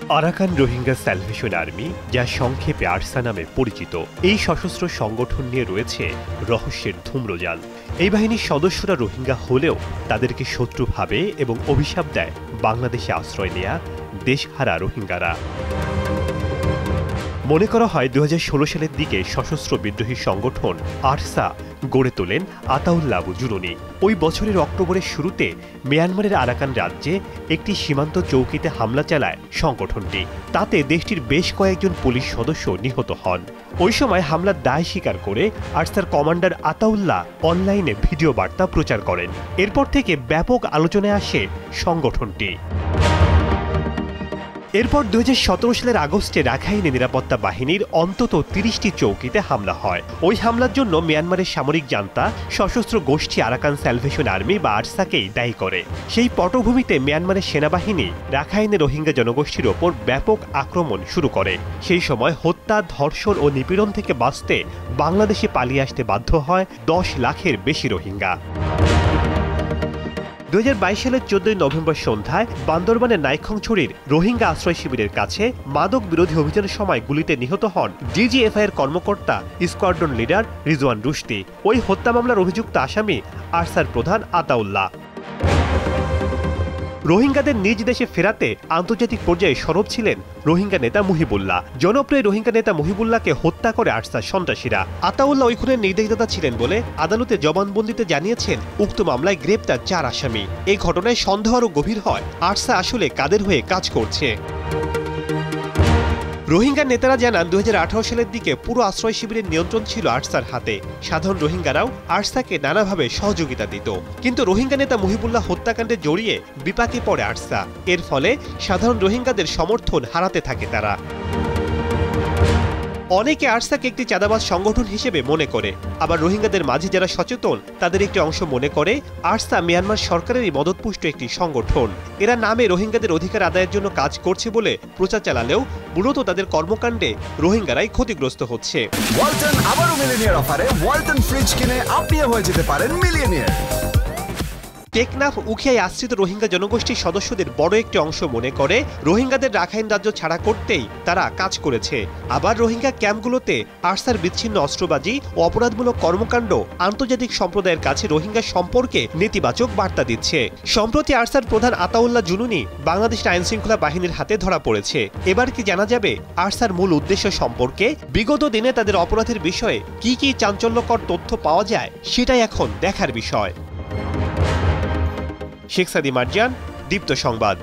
Arakan Rohingya salvation army, যা সংক্ষেপে ARSA নামে পরিচিত, এই সশস্ত্র সংগঠন নিয়ে রয়েছে রহস্যের ধূম্রজাল। এই বাহিনীর সদস্যরা রোহিঙ্গা হলেও তাদেরকে শত্রু ভাবে এবং অভিশাপ দেয় বাংলাদেশে আশ্রয় নেয়া দেশহারা রোহিঙ্গারা। মনে করা হয় ২০১৬ সালের দিকে সশস্ত্র বিদ্রোহী সংগঠন আরসা গড়ে তোলেন আতাউল্লাহ আবু জুনুনি। ওই বছরের অক্টোবরের শুরুতে মিয়ানমারের আরাকান রাজ্যে একটি সীমান্ত চৌকিতে হামলা চালায় সংগঠনটি। তাতে দেশটির বেশ কয়েকজন পুলিশ সদস্য নিহত হন। ওই সময় হামলার দায় স্বীকার করে আরসার কমান্ডার আতাউল্লাহ অনলাইনে ভিডিও বার্তা প্রচার করেন। এরপর থেকে ব্যাপক আলোচনায় আসে সংগঠনটি। এরপর ২০১৭ সালের আগস্টে রাখাইনে নিরাপত্তা বাহিনীর অন্তত ৩০টি চৌকিতে হামলা হয়। ওই হামলার জন্য মিয়ানমারের সামরিক জান্তা সশস্ত্র গোষ্ঠী আরাকান স্যালভেশন আর্মি বা আরসাকেই দায়ী করে। সেই পটভূমিতে মিয়ানমারের সেনাবাহিনী রাখাইনে রোহিঙ্গা জনগোষ্ঠীর ওপর ব্যাপক আক্রমণ শুরু করে। সেই সময় হত্যা, ধর্ষণ ও নিপীড়ন থেকে বাঁচতে বাংলাদেশে পালিয়ে আসতে বাধ্য হয় ১০ লাখের বেশি রোহিঙ্গা। ২০২২ সালের ১৪ নভেম্বর সন্ধ্যায় বান্দরবানের নাইখংছড়ির রোহিঙ্গা আশ্রয় শিবিরের কাছে মাদক বিরোধী অভিযানের সময় গুলিতে নিহত হন ডিজিএফআই এর কর্মকর্তা স্কোয়াড্রন লিডার রিজওয়ান রুশদি। ওই হত্যা মামলার অভিযুক্ত আসামি আরসার প্রধান আতাউল্লাহ। রোহিঙ্গাদের নিজ দেশে ফেরাতে আন্তর্জাতিক পর্যায়ে সরব ছিলেন রোহিঙ্গা নেতা মুহিবুল্লাহ। জনপ্রিয় রোহিঙ্গা নেতা মুহিবুল্লাহকে হত্যা করে আরসার সন্ত্রাসীরা। আতাউল্লাহ ওই খুনের নির্দেশদাতা ছিলেন বলে আদালতে জবানবন্দিতে জানিয়েছেন উক্ত মামলায় গ্রেপ্তার ৪ আসামি। এই ঘটনায় সন্দেহ আরও গভীর হয় আরসা আসলে কাদের হয়ে কাজ করছে। রোহিঙ্গা নেতারা জানান ২০১৮ সালের দিকে পুরো আশ্রয় শিবিরের নিয়ন্ত্রণ ছিল আরসার হাতে। সাধারণ রোহিঙ্গারাও আরসাকে নানাভাবে সহযোগিতা দিত। কিন্তু রোহিঙ্গা নেতা মুহিবুল্লাহ হত্যাকাণ্ডে জড়িয়ে বিপাকে পড়ে আরসা। এর ফলে সাধারণ রোহিঙ্গাদের সমর্থন হারাতে থাকে তারা। অনেকে আরসাকে একটি চাঁদাবাজ সংগঠন হিসেবে মনে করে, আবার রোহিঙ্গাদের মাঝে যারা সচেতন তাদের একটি অংশ মনে করে আরসা মিয়ানমার সরকারেরই মদতপুষ্ট একটি সংগঠন। এরা নামে রোহিঙ্গাদের অধিকার আদায়ের জন্য কাজ করছে বলে প্রচার চালালেও মূলত তাদের কর্মকাণ্ডে রোহিঙ্গারাই ক্ষতিগ্রস্ত হচ্ছে। ওয়ালটন আবারও মিলিয়নিয়ার অফারে ওয়ালটন ফ্রিজ কিনে আপনিও হয়ে যেতে পারেন মিলিয়নিয়ার। টেকনাফ উখিয়ায় আশ্রিত রোহিঙ্গা জনগোষ্ঠীর সদস্যদের বড় একটি অংশ মনে করে রোহিঙ্গাদের রাখাইন রাজ্য ছাড়া করতেই তারা কাজ করেছে। আবার রোহিঙ্গা ক্যাম্পগুলোতে আরসার বিচ্ছিন্ন অস্ত্রবাজি ও অপরাধমূলক কর্মকাণ্ড আন্তর্জাতিক সম্প্রদায়ের কাছে রোহিঙ্গা সম্পর্কে নেতিবাচক বার্তা দিচ্ছে। সম্প্রতি আরসার প্রধান আতাউল্লাহ জুনুনি বাংলাদেশের আইনশৃঙ্খলা বাহিনীর হাতে ধরা পড়েছে। এবার কি জানা যাবে আরসার মূল উদ্দেশ্য সম্পর্কে? বিগত দিনে তাদের অপরাধের বিষয়ে কি কি চাঞ্চল্যকর তথ্য পাওয়া যায় সেটাই এখন দেখার বিষয়। শেখ সাদি মার্জিয়ান, দীপ্ত সংবাদ।